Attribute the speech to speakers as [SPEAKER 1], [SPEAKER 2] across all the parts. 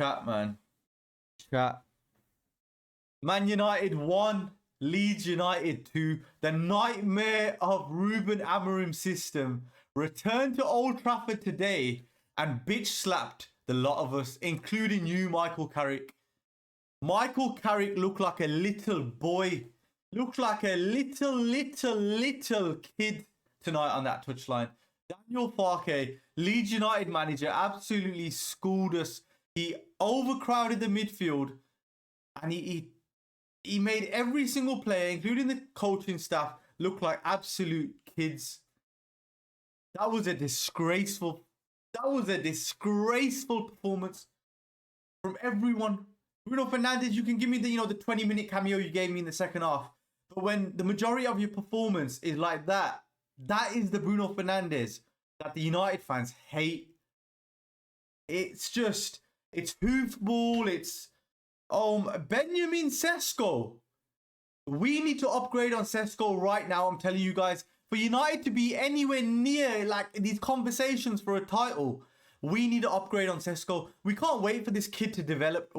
[SPEAKER 1] Chat, man. Chat. Man United 1, Leeds United 2. The nightmare of Ruben Amorim's system returned to Old Trafford today and bitch slapped the lot of us, including you, Michael Carrick. Michael Carrick looked like a little boy. Looked like a little kid tonight on that touchline. Daniel Farke, Leeds United manager, absolutely schooled us. He overcrowded the midfield and he made every single player, including the coaching staff, look like absolute kids. That was a disgraceful performance from everyone. Bruno Fernandes, you can give me the 20-minute cameo you gave me in the second half. But when the majority of your performance is like that, that is the Bruno Fernandes that the United fans hate. It's hoofball, it's Benjamin Sesko. We need to upgrade on Sesko right now, I'm telling you guys. For United to be anywhere near like these conversations for a title, we need to upgrade on Sesko. We can't wait for this kid to develop.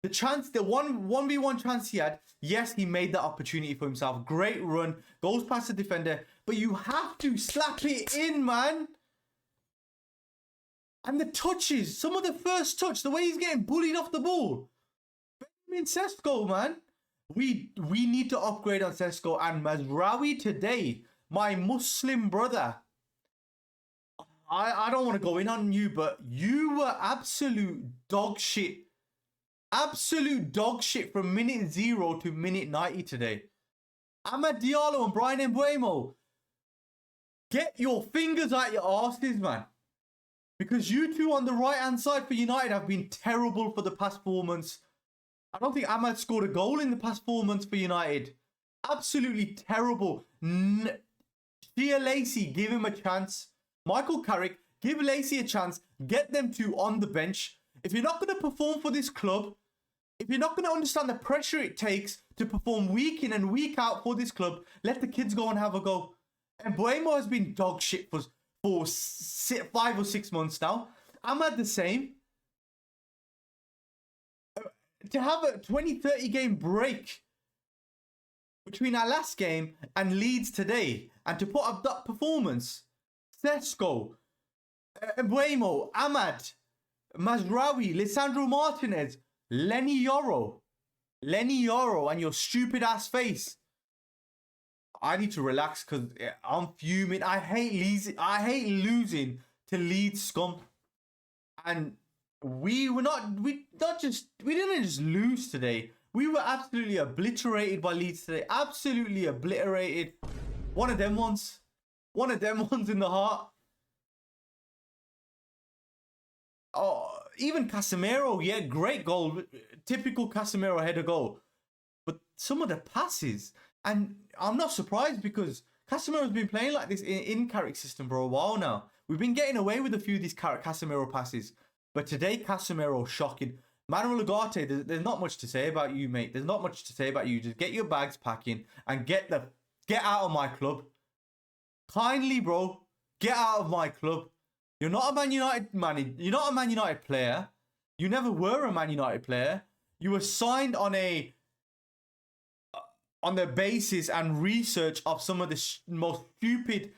[SPEAKER 1] The chance, the 1v1 chance he had, yes, he made that opportunity for himself. Great run, goes past the defender, but you have to slap it in, man. And the touches, some of the first touch, the way he's getting bullied off the ball. Benjamin Sesko, man. We need to upgrade on Sesko. And Mazraoui today, my Muslim brother. I don't want to go in on you, but you were absolute dog shit. Absolute dog shit from minute 0 to minute 90 today. Amad Diallo and Brian Mbeumo, get your fingers out your arses, man. Because you two on the right-hand side for United have been terrible for the past 4 months. I don't think Amad scored a goal in the past 4 months for United. Absolutely terrible. Shea Lacey, give him a chance. Michael Carrick, give Lacey a chance. Get them two on the bench. If you're not going to perform for this club, if you're not going to understand the pressure it takes to perform week in and week out for this club, let the kids go and have a go. And Mbeumo has been dog shit for 5 or 6 months now. Amad the same. To have a 20-30 game break between our last game and Leeds today, and to put up that performance, Sesko, Mbeumo, Amad, Mazraoui, Lisandro Martinez, Lenny Yoro, and your stupid ass face. I need to relax because I'm fuming. I hate losing to Leeds scum. And we didn't just lose today. We were absolutely obliterated by Leeds today. Absolutely obliterated. One of them ones in the heart. Oh, even Casemiro, yeah, great goal. Typical Casemiro header goal. But some of the passes, and I'm not surprised because Casemiro's been playing like this in Carrick's system for a while now. We've been getting away with a few of these Casemiro passes. But today, Casemiro, shocking. Manuel Ugarte, there's not much to say about you, mate. There's not much to say about you. Just get your bags packing and get out of my club. Kindly, bro, get out of my club. You're not a Man United man. You're not a Man United player. You never were a Man United player. You were signed on the basis and research of some of the most stupid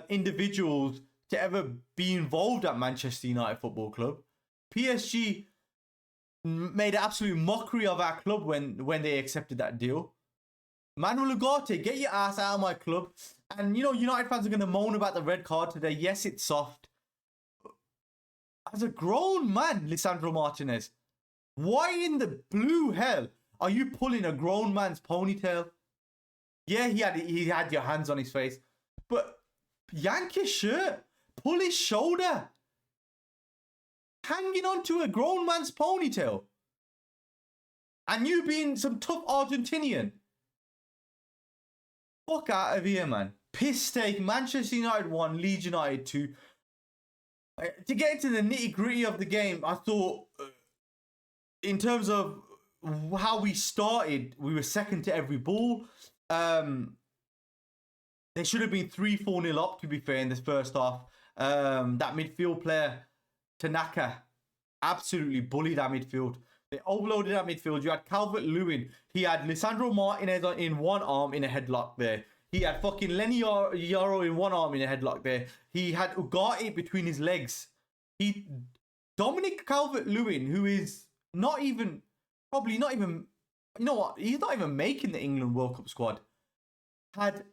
[SPEAKER 1] individuals to ever be involved at Manchester United Football Club. PSG made an absolute mockery of our club when they accepted that deal. Manuel Ugarte, get your ass out of my club. And, United fans are going to moan about the red card today. Yes, it's soft. As a grown man, Lisandro Martinez, why in the blue hell are you pulling a grown man's ponytail? Yeah, he had your hands on his face. But yank his shirt. Pull his shoulder. Hanging on to a grown man's ponytail. And you being some tough Argentinian. Fuck out of here, man. Piss take. Manchester United 1, Leeds United 2. To get into the nitty-gritty of the game, I thought, in terms of how we started, we were second to every ball. They should have been 3-4-0 up, to be fair, in this first half. That midfield player, Tanaka absolutely bullied that midfield. They overloaded that midfield. You had Calvert-Lewin. He had Lisandro Martinez in one arm in a headlock there. He had fucking Lenny Yaro in one arm in a headlock there. He had Ugarte between his legs. Dominic Calvert-Lewin, who is probably not even, you know what? He's not even making the England World Cup squad. Had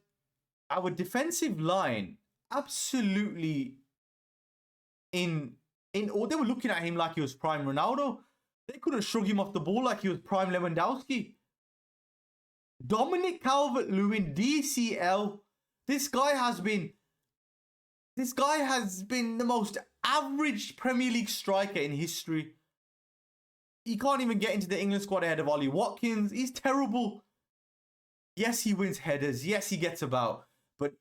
[SPEAKER 1] our defensive line absolutely or they were looking at him like he was prime Ronaldo. They couldn't shrug him off the ball like he was prime Lewandowski. Dominic Calvert-Lewin, DCL. This guy has been the most average Premier League striker in history. He can't even get into the England squad ahead of Ollie Watkins. He's terrible. Yes, he wins headers. Yes, he gets about. But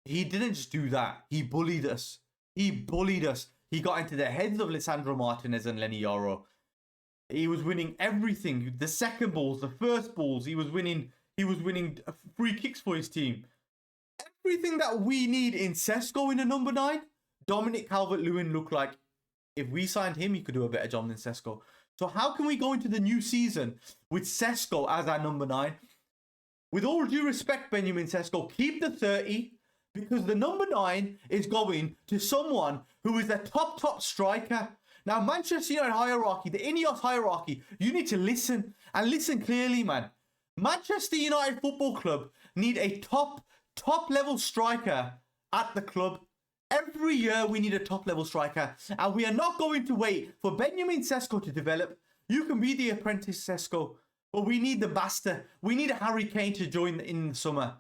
[SPEAKER 1] he didn't just do that. He bullied us. He got into the heads of Lisandro Martinez and Lenny Yaro. He was winning everything. The second balls, the first balls. He was winning free kicks for his team. Everything that we need in Sesko in a number 9, Dominic Calvert-Lewin looked like if we signed him, he could do a better job than Sesko. So how can we go into the new season with Sesko as our number 9? With all due respect, Benjamin Sesko, keep the 30 because the number 9 is going to someone who is a top striker. Now, Manchester United hierarchy, the Ineos hierarchy, you need to listen and listen clearly, man. Manchester United Football Club need a top level striker at the club. Every year we need a top level striker, and we are not going to wait for Benjamin Sesko to develop. You can be the apprentice Sesko, but we need the master. We need Harry Kane to join in the summer.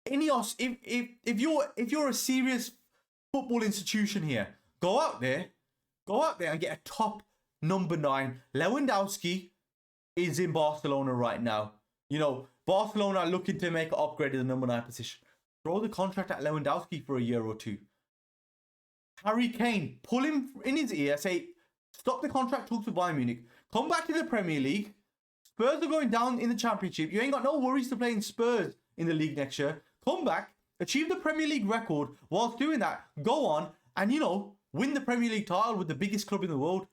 [SPEAKER 1] Ineos, if you're a serious football institution here, go out there and get a top number 9. Lewandowski is in Barcelona right now. You know, Barcelona are looking to make an upgrade to the number 9 position. Throw the contract at Lewandowski for a year or two. Harry Kane, pull him in his ear, say, stop the contract talks with Bayern Munich. Come back to the Premier League. Spurs are going down in the Championship. You ain't got no worries to play in Spurs in the league next year. Come back, achieve the Premier League record. Whilst doing that, go on and, win the Premier League title with the biggest club in the world.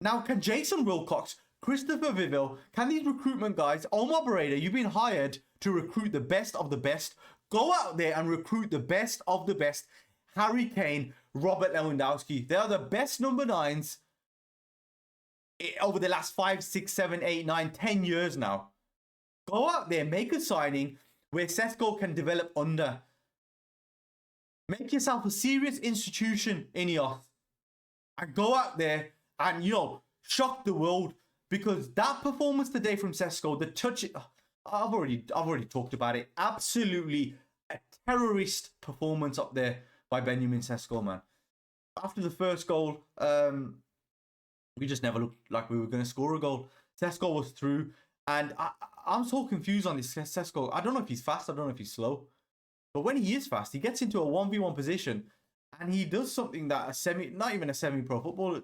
[SPEAKER 1] Now, can Jason Wilcox, Christopher Vivell, can these recruitment guys, Omar Bereda, you've been hired to recruit the best of the best. Go out there and recruit the best of the best. Harry Kane, Robert Lewandowski. They are the best number 9s over the last 5, 6, 7, 8, 9, 10 years now. Go out there, make a signing where Sesko can develop under. Make yourself a serious institution, Ineos. And go out there and, shock the world. Because that performance today from Sesko, the touch, I've already talked about it. Absolutely a terrorist performance up there by Benjamin Sesko, man. After the first goal, we just never looked like we were going to score a goal. Sesko was through. And I'm so confused on this Sesko. I don't know if he's fast. I don't know if he's slow. But when he is fast, he gets into a 1v1 position. And he does something that not even a semi-pro footballer,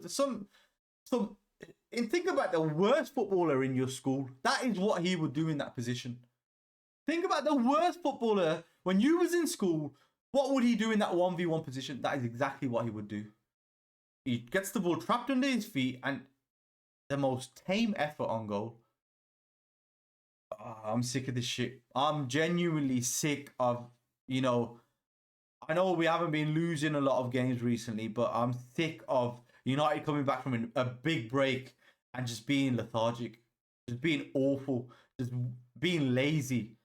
[SPEAKER 1] and think about the worst footballer in your school. That is what he would do in that position. Think about the worst footballer when you was in school. What would he do in that 1v1 position? That is exactly what he would do. He gets the ball trapped under his feet and the most tame effort on goal. I'm sick of this shit. I'm genuinely sick of, I know we haven't been losing a lot of games recently, but I'm sick of United coming back from a big break and just being lethargic, just being awful, just being lazy.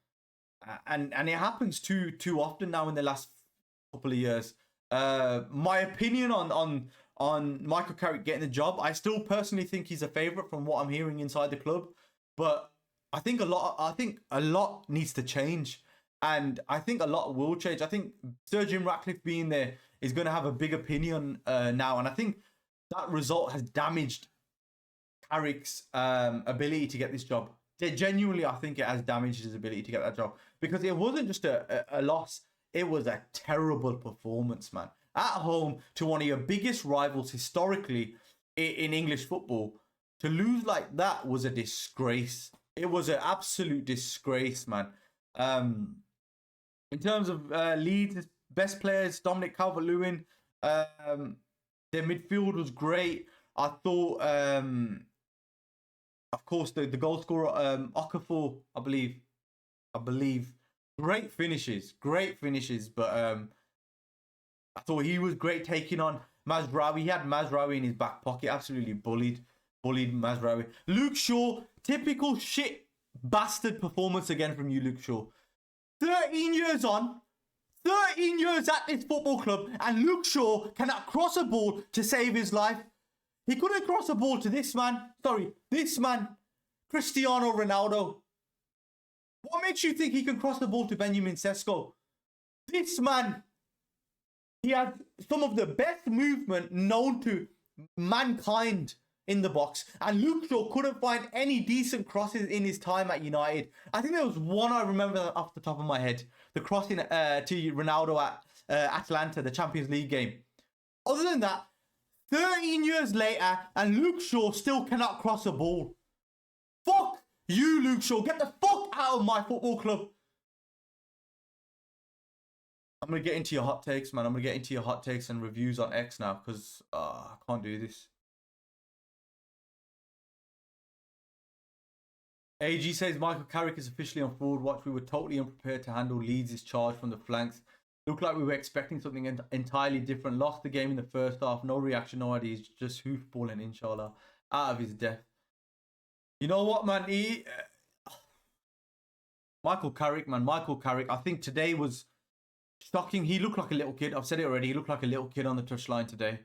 [SPEAKER 1] And it happens too often now in the last couple of years. My opinion on Michael Carrick getting the job, I still personally think he's a favourite from what I'm hearing inside the club. But I think a lot needs to change. And I think a lot will change. I think Sir Jim Ratcliffe being there is going to have a big opinion now. And I think that result has damaged Carrick's ability to get this job. Genuinely, I think it has damaged his ability to get that job. Because it wasn't just a loss. It was a terrible performance, man. At home to one of your biggest rivals historically in English football. To lose like that was a disgrace. It was an absolute disgrace, man. In terms of Leeds, best players, Dominic Calvert-Lewin. Their midfield was great. I thought, of course, the goal scorer, Okafor, I believe, great finishes. But I thought he was great taking on Mazraoui. He had Mazraoui in his back pocket, absolutely bullied Mazraoui. Luke Shaw, typical shit bastard performance again from you, Luke Shaw. 13 years on, 13 years at this football club, and Luke Shaw cannot cross a ball to save his life. He couldn't cross a ball to this man, Cristiano Ronaldo. What makes you think he can cross the ball to Benjamin Sesko? This man, he has some of the best movement known to mankind in the box, and Luke Shaw couldn't find any decent crosses in his time at United. I think there was one I remember off the top of my head, the crossing to Ronaldo at Atlanta, the Champions League game. Other than that, 13 years later, and Luke Shaw still cannot cross a ball. Fuck you, Luke Shaw. Get the fuck out of my football club. I'm going to get into your hot takes, man. I'm going to get into your hot takes and reviews on X now, because I can't do this. AG says Michael Carrick is officially on forward watch. We were totally unprepared to handle Leeds' charge from the flanks. Looked like we were expecting something entirely different. Lost the game in the first half. No reaction, no ideas. Just hoofballing, inshallah. Out of his depth. You know what, man? Michael Carrick, man. Michael Carrick. I think today was shocking. He looked like a little kid. I've said it already. He looked like a little kid on the touchline today.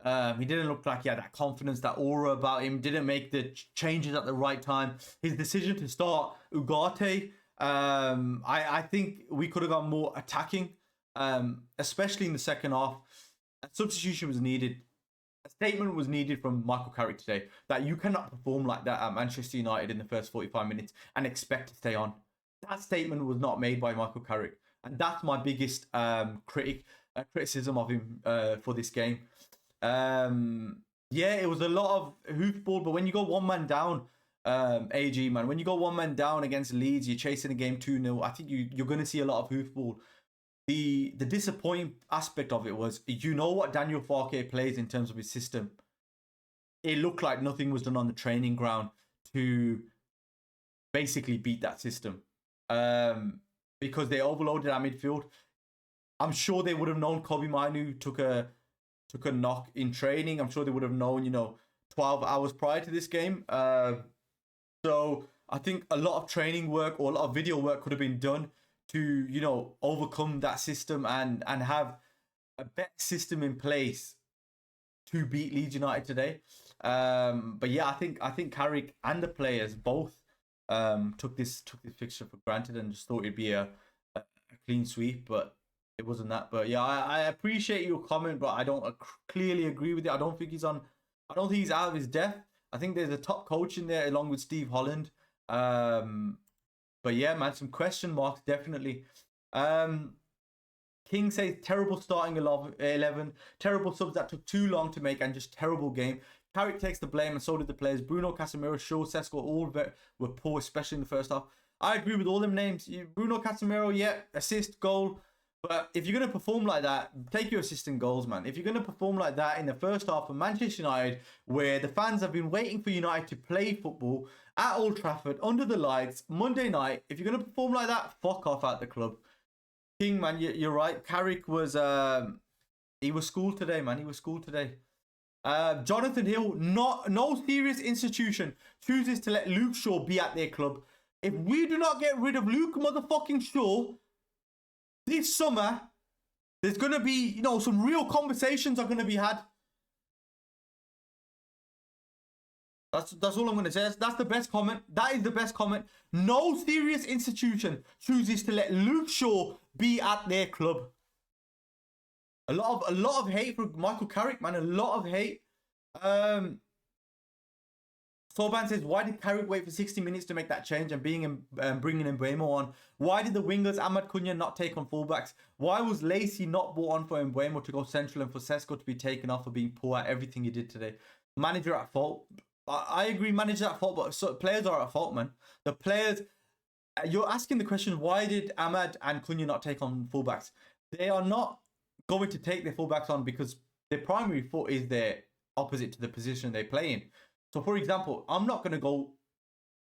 [SPEAKER 1] He didn't look like he had that confidence, that aura about him. Didn't make the changes at the right time. His decision to start Ugarte, I think we could have gone more attacking, especially in the second half. A substitution was needed. A statement was needed from Michael Carrick today that you cannot perform like that at Manchester United in the first 45 minutes and expect to stay on. That statement was not made by Michael Carrick, and that's my biggest criticism of him for this game. Yeah, it was a lot of hoofball, but when you go one man down, AG, man, when you go one man down against Leeds, you're chasing a game 2-0, I think you're going to see a lot of hoofball. The disappointing aspect of it was, you know what Daniel Farke plays in terms of his system. It looked like nothing was done on the training ground to basically beat that system. Because they overloaded our midfield. I'm sure they would have known Kobe Mainu took a knock in training. I'm sure they would have known, 12 hours prior to this game. So I think a lot of training work or a lot of video work could have been done to, overcome that system and have a better system in place to beat Leeds United today. But yeah, I think Carrick and the players both took this fixture for granted and just thought it'd be a clean sweep, but it wasn't that. But yeah, I appreciate your comment, but I don't clearly agree with it. I don't think he's out of his depth. I think there's a top coach in there along with Steve Holland. But yeah, man, some question marks definitely. King says terrible starting 11, terrible subs that took too long to make, and just terrible game. Carrick takes the blame, and so did the players. Bruno, Casemiro, Shaw, Sesko, all were poor, especially in the first half. I agree with all them names. Bruno, Casemiro, yeah, assist, goal. But if you're going to perform like that, take your assist and goals, man. If you're going to perform like that in the first half of Manchester United, where the fans have been waiting for United to play football at Old Trafford, under the lights, Monday night, if you're going to perform like that, fuck off at the club. King, man, you're right. Carrick was, he was schooled today, man. He was schooled today. Jonathan Hill, no serious institution chooses to let Luke Shaw be at their club. If we do not get rid of Luke motherfucking Shaw this summer, there's going to be, some real conversations are going to be had. That's all I'm going to say. That's the best comment. That is the best comment. No serious institution chooses to let Luke Shaw be at their club. A lot of hate for Michael Carrick, man. A lot of hate. Soban says, why did Carrick wait for 60 minutes to make that change and bringing Mbeumo on? Why did the wingers Ahmad Cunha not take on fullbacks? Why was Lacey not brought on for Mbeumo to go central and for Sesko to be taken off for being poor at everything he did today? Manager at fault. I agree, manager at fault, but players are at fault, man. The players, you're asking the question, why did Ahmad and Cunha not take on fullbacks? They are not going to take their fullbacks on because their primary foot is their opposite to the position they play in. So, for example, I'm not going to go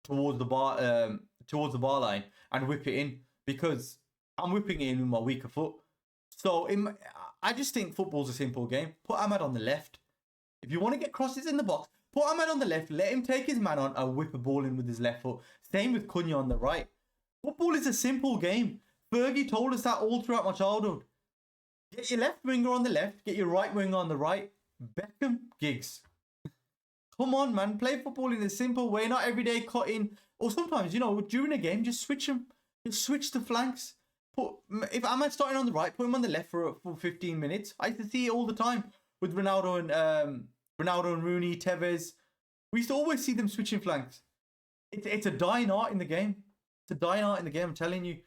[SPEAKER 1] towards the bar line and whip it in because I'm whipping it in with my weaker foot. So, I just think football's a simple game. Put Ahmad on the left. If you want to get crosses in the box, put Ahmad on the left. Let him take his man on and whip a ball in with his left foot. Same with Cunha on the right. Football is a simple game. Fergie told us that all throughout my childhood. Get your left winger on the left. Get your right winger on the right. Beckham, Giggs. Come on, man. Play football in a simple way. Not every day cut in. Or sometimes, during a game, just switch them. Just switch the flanks. If Ahmad's starting on the right, put him on the left for 15 minutes. I used to see it all the time with Ronaldo and Rooney, Tevez. We used to always see them switching flanks. It's a dying art in the game. It's a dying art in the game, I'm telling you.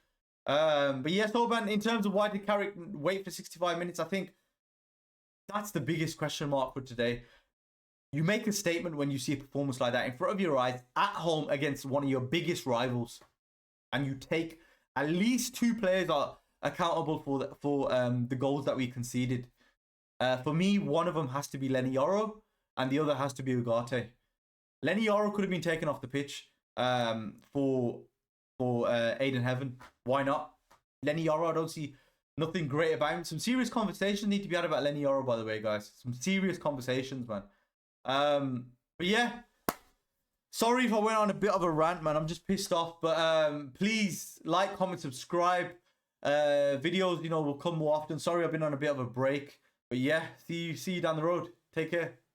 [SPEAKER 1] But yeah, so man, in terms of why did Carrick wait for 65 minutes, I think that's the biggest question mark for today. You make a statement when you see a performance like that in front of your eyes at home against one of your biggest rivals, and you take at least 2 players are accountable for the goals that we conceded. For me, one of them has to be Lenny Yoro, and the other has to be Ugarte. Lenny Yoro could have been taken off the pitch for Aiden Heaven. Why not? Lenny Yoro, I don't see nothing great about him. Some serious conversations need to be had about Lenny Yoro, by the way, guys. Some serious conversations, man. But yeah, sorry if I went on a bit of a rant, man. I'm just pissed off. But please like, comment, subscribe. Videos, will come more often. Sorry I've been on a bit of a break. But yeah, see you down the road. Take care.